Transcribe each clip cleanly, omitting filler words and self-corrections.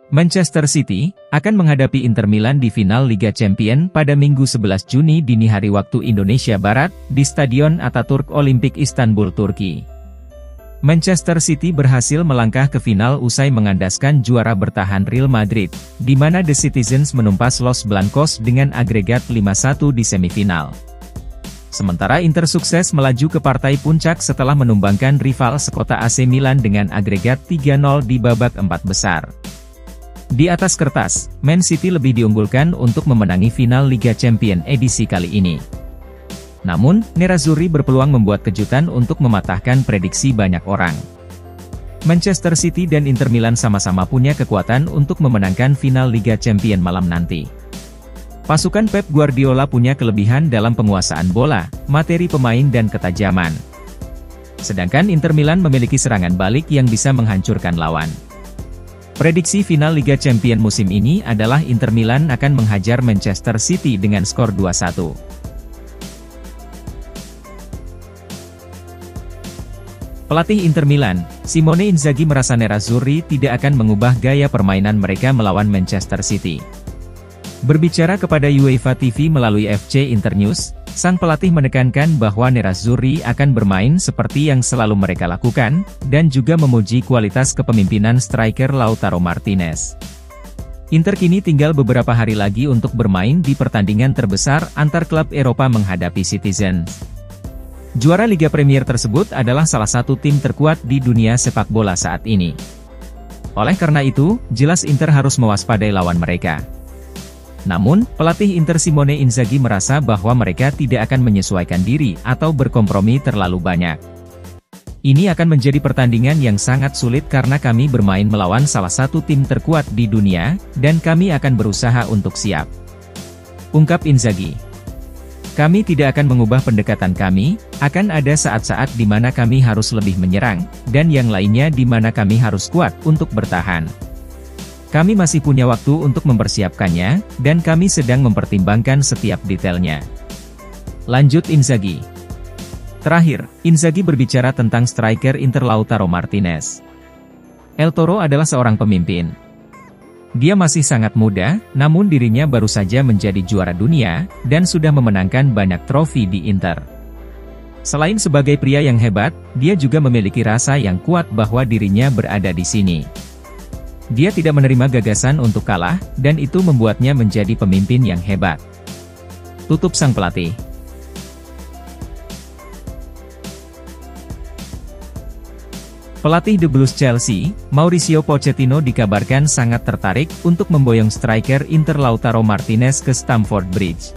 Manchester City akan menghadapi Inter Milan di final Liga Champions pada Minggu 11 Juni dini hari waktu Indonesia Barat di Stadion Ataturk Olimpik Istanbul, Turki. Manchester City berhasil melangkah ke final usai mengandaskan juara bertahan Real Madrid, di mana The Citizens menumpas Los Blancos dengan agregat 5-1 di semifinal. Sementara Inter sukses melaju ke partai puncak setelah menumbangkan rival sekota AC Milan dengan agregat 3-0 di babak 4 besar. Di atas kertas, Man City lebih diunggulkan untuk memenangi final Liga Champions edisi kali ini. Namun, Nerazzurri berpeluang membuat kejutan untuk mematahkan prediksi banyak orang. Manchester City dan Inter Milan sama-sama punya kekuatan untuk memenangkan final Liga Champions malam nanti. Pasukan Pep Guardiola punya kelebihan dalam penguasaan bola, materi pemain dan ketajaman. Sedangkan Inter Milan memiliki serangan balik yang bisa menghancurkan lawan. Prediksi final Liga Champions musim ini adalah Inter Milan akan menghajar Manchester City dengan skor 2-1. Pelatih Inter Milan, Simone Inzaghi merasa Nerazzurri tidak akan mengubah gaya permainan mereka melawan Manchester City. Berbicara kepada UEFA TV melalui FC Internews, sang pelatih menekankan bahwa Nerazzurri akan bermain seperti yang selalu mereka lakukan, dan juga memuji kualitas kepemimpinan striker Lautaro Martinez. Inter kini tinggal beberapa hari lagi untuk bermain di pertandingan terbesar antar klub Eropa menghadapi Citizens. Juara Liga Premier tersebut adalah salah satu tim terkuat di dunia sepak bola saat ini. Oleh karena itu, jelas Inter harus mewaspadai lawan mereka. Namun, pelatih Inter Simone Inzaghi merasa bahwa mereka tidak akan menyesuaikan diri atau berkompromi terlalu banyak. Ini akan menjadi pertandingan yang sangat sulit karena kami bermain melawan salah satu tim terkuat di dunia, dan kami akan berusaha untuk siap. Ungkap Inzaghi. Kami tidak akan mengubah pendekatan kami, akan ada saat-saat di mana kami harus lebih menyerang, dan yang lainnya di mana kami harus kuat untuk bertahan. Kami masih punya waktu untuk mempersiapkannya, dan kami sedang mempertimbangkan setiap detailnya. Lanjut Inzaghi. Terakhir, Inzaghi berbicara tentang striker Inter Lautaro Martinez. El Toro adalah seorang pemimpin. Dia masih sangat muda, namun dirinya baru saja menjadi juara dunia, dan sudah memenangkan banyak trofi di Inter. Selain sebagai pria yang hebat, dia juga memiliki rasa yang kuat bahwa dirinya berada di sini. Dia tidak menerima gagasan untuk kalah, dan itu membuatnya menjadi pemimpin yang hebat. Tutup sang pelatih. Pelatih The Blues Chelsea, Mauricio Pochettino dikabarkan sangat tertarik untuk memboyong striker Inter Lautaro Martinez ke Stamford Bridge.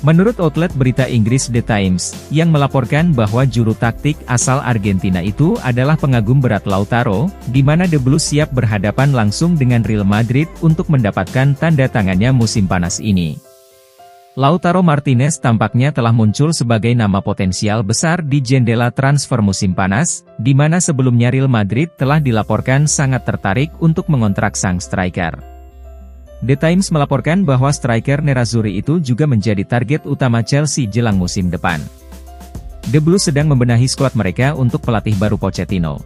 Menurut outlet berita Inggris The Times, yang melaporkan bahwa juru taktik asal Argentina itu adalah pengagum berat Lautaro, di mana The Blues siap berhadapan langsung dengan Real Madrid untuk mendapatkan tanda tangannya musim panas ini. Lautaro Martinez tampaknya telah muncul sebagai nama potensial besar di jendela transfer musim panas, di mana sebelumnya Real Madrid telah dilaporkan sangat tertarik untuk mengontrak sang striker. The Times melaporkan bahwa striker Nerazzurri itu juga menjadi target utama Chelsea jelang musim depan. The Blues sedang membenahi skuad mereka untuk pelatih baru Pochettino.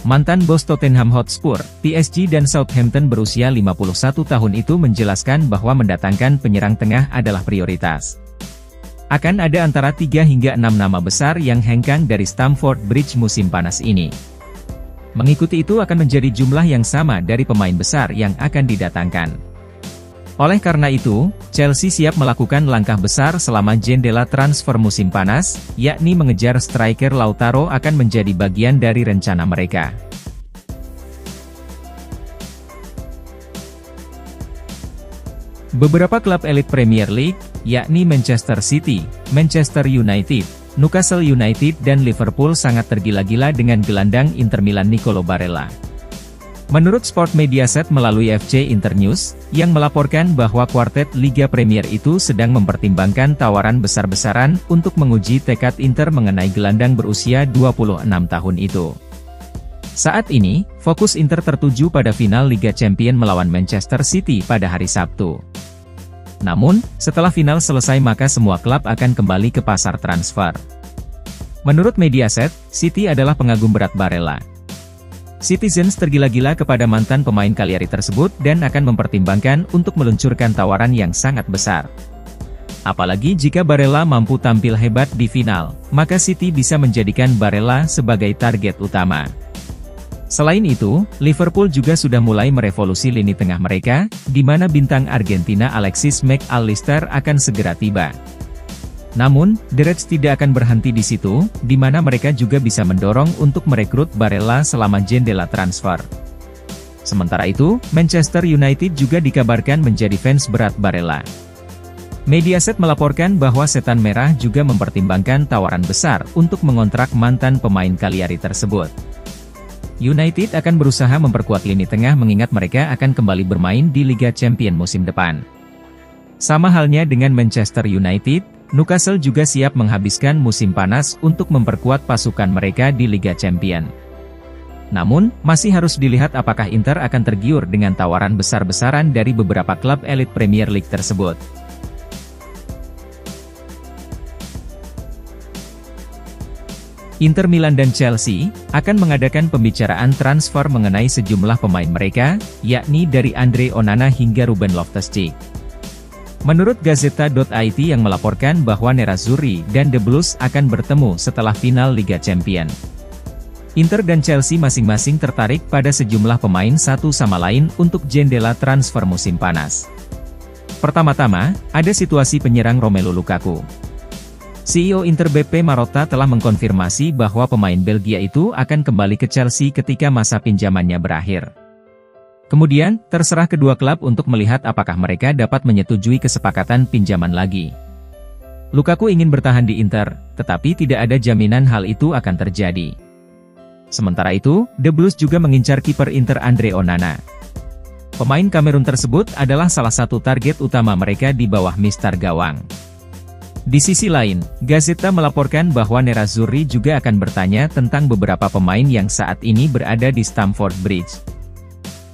Mantan bos Tottenham Hotspur, PSG dan Southampton berusia 51 tahun itu menjelaskan bahwa mendatangkan penyerang tengah adalah prioritas. Akan ada antara 3 hingga 6 nama besar yang hengkang dari Stamford Bridge musim panas ini. Mengikuti itu akan menjadi jumlah yang sama dari pemain besar yang akan didatangkan. Oleh karena itu, Chelsea siap melakukan langkah besar selama jendela transfer musim panas, yakni mengejar striker Lautaro akan menjadi bagian dari rencana mereka. Beberapa klub elit Premier League, yakni Manchester City, Manchester United, Newcastle United dan Liverpool sangat tergila-gila dengan gelandang Inter Milan Nicolo Barella. Menurut Sport Mediaset melalui FC Internews, yang melaporkan bahwa kuartet Liga Premier itu sedang mempertimbangkan tawaran besar-besaran untuk menguji tekad Inter mengenai gelandang berusia 26 tahun itu. Saat ini, fokus Inter tertuju pada final Liga Champions melawan Manchester City pada hari Sabtu. Namun, setelah final selesai maka semua klub akan kembali ke pasar transfer. Menurut Mediaset, City adalah pengagum berat Barella. Citizens tergila-gila kepada mantan pemain Cagliari tersebut dan akan mempertimbangkan untuk meluncurkan tawaran yang sangat besar. Apalagi jika Barella mampu tampil hebat di final, maka City bisa menjadikan Barella sebagai target utama. Selain itu, Liverpool juga sudah mulai merevolusi lini tengah mereka, di mana bintang Argentina Alexis Mac Allister akan segera tiba. Namun, The Reds tidak akan berhenti di situ, di mana mereka juga bisa mendorong untuk merekrut Barella selama jendela transfer. Sementara itu, Manchester United juga dikabarkan menjadi fans berat Barella. Mediaset melaporkan bahwa Setan Merah juga mempertimbangkan tawaran besar untuk mengontrak mantan pemain Cagliari tersebut. United akan berusaha memperkuat lini tengah mengingat mereka akan kembali bermain di Liga Champions musim depan. Sama halnya dengan Manchester United, Newcastle juga siap menghabiskan musim panas untuk memperkuat pasukan mereka di Liga Champions. Namun, masih harus dilihat apakah Inter akan tergiur dengan tawaran besar-besaran dari beberapa klub elit Premier League tersebut. Inter Milan dan Chelsea akan mengadakan pembicaraan transfer mengenai sejumlah pemain mereka, yakni dari Andre Onana hingga Ruben Loftus-Cheek. Menurut Gazzetta.it yang melaporkan bahwa Nerazzurri dan The Blues akan bertemu setelah final Liga Champions. Inter dan Chelsea masing-masing tertarik pada sejumlah pemain satu sama lain untuk jendela transfer musim panas. Pertama-tama, ada situasi penyerang Romelu Lukaku. CEO Inter BP Marotta telah mengkonfirmasi bahwa pemain Belgia itu akan kembali ke Chelsea ketika masa pinjamannya berakhir. Kemudian, terserah kedua klub untuk melihat apakah mereka dapat menyetujui kesepakatan pinjaman lagi. Lukaku ingin bertahan di Inter, tetapi tidak ada jaminan hal itu akan terjadi. Sementara itu, The Blues juga mengincar kiper Inter Andre Onana. Pemain Kamerun tersebut adalah salah satu target utama mereka di bawah mistar gawang. Di sisi lain, Gazzetta melaporkan bahwa Nerazzurri juga akan bertanya tentang beberapa pemain yang saat ini berada di Stamford Bridge.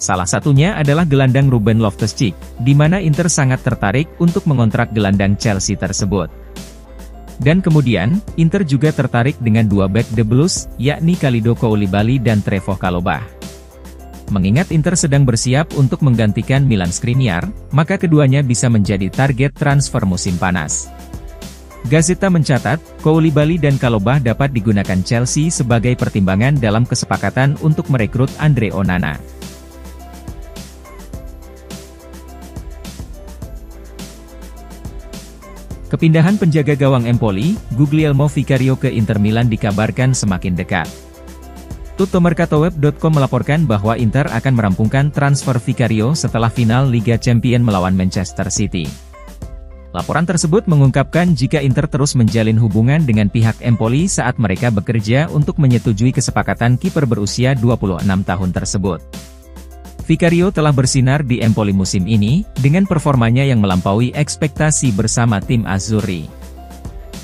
Salah satunya adalah gelandang Ruben Loftus-Cheek, di mana Inter sangat tertarik untuk mengontrak gelandang Chelsea tersebut. Dan kemudian, Inter juga tertarik dengan dua bek The Blues, yakni Kalidou Koulibaly dan Trevoh Chalobah. Mengingat Inter sedang bersiap untuk menggantikan Milan Skriniar, maka keduanya bisa menjadi target transfer musim panas. Gazzetta mencatat, Koulibaly dan Chalobah dapat digunakan Chelsea sebagai pertimbangan dalam kesepakatan untuk merekrut Andre Onana. Kepindahan penjaga gawang Empoli, Guglielmo Vicario ke Inter Milan dikabarkan semakin dekat. Tuttomercatoweb.com melaporkan bahwa Inter akan merampungkan transfer Vicario setelah final Liga Champions melawan Manchester City. Laporan tersebut mengungkapkan jika Inter terus menjalin hubungan dengan pihak Empoli saat mereka bekerja untuk menyetujui kesepakatan kiper berusia 26 tahun tersebut. Vicario telah bersinar di Empoli musim ini, dengan performanya yang melampaui ekspektasi bersama tim Azzurri.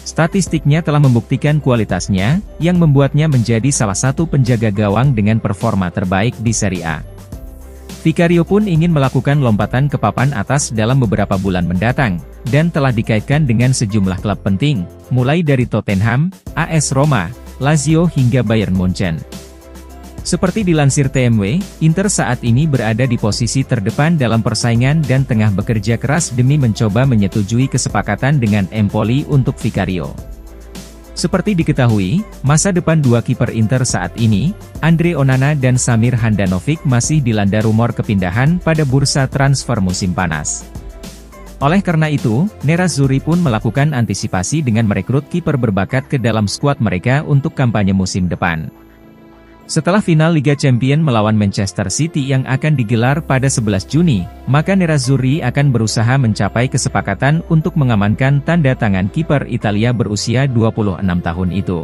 Statistiknya telah membuktikan kualitasnya, yang membuatnya menjadi salah satu penjaga gawang dengan performa terbaik di Serie A. Vicario pun ingin melakukan lompatan ke papan atas dalam beberapa bulan mendatang, dan telah dikaitkan dengan sejumlah klub penting, mulai dari Tottenham, AS Roma, Lazio hingga Bayern Munchen. Seperti dilansir TMW, Inter saat ini berada di posisi terdepan dalam persaingan dan tengah bekerja keras demi mencoba menyetujui kesepakatan dengan Empoli untuk Vicario. Seperti diketahui, masa depan dua kiper Inter saat ini, Andre Onana dan Samir Handanovic masih dilanda rumor kepindahan pada bursa transfer musim panas. Oleh karena itu, Nerazzurri pun melakukan antisipasi dengan merekrut kiper berbakat ke dalam skuad mereka untuk kampanye musim depan. Setelah final Liga Champions melawan Manchester City yang akan digelar pada 11 Juni, maka Nerazzurri akan berusaha mencapai kesepakatan untuk mengamankan tanda tangan kiper Italia berusia 26 tahun itu.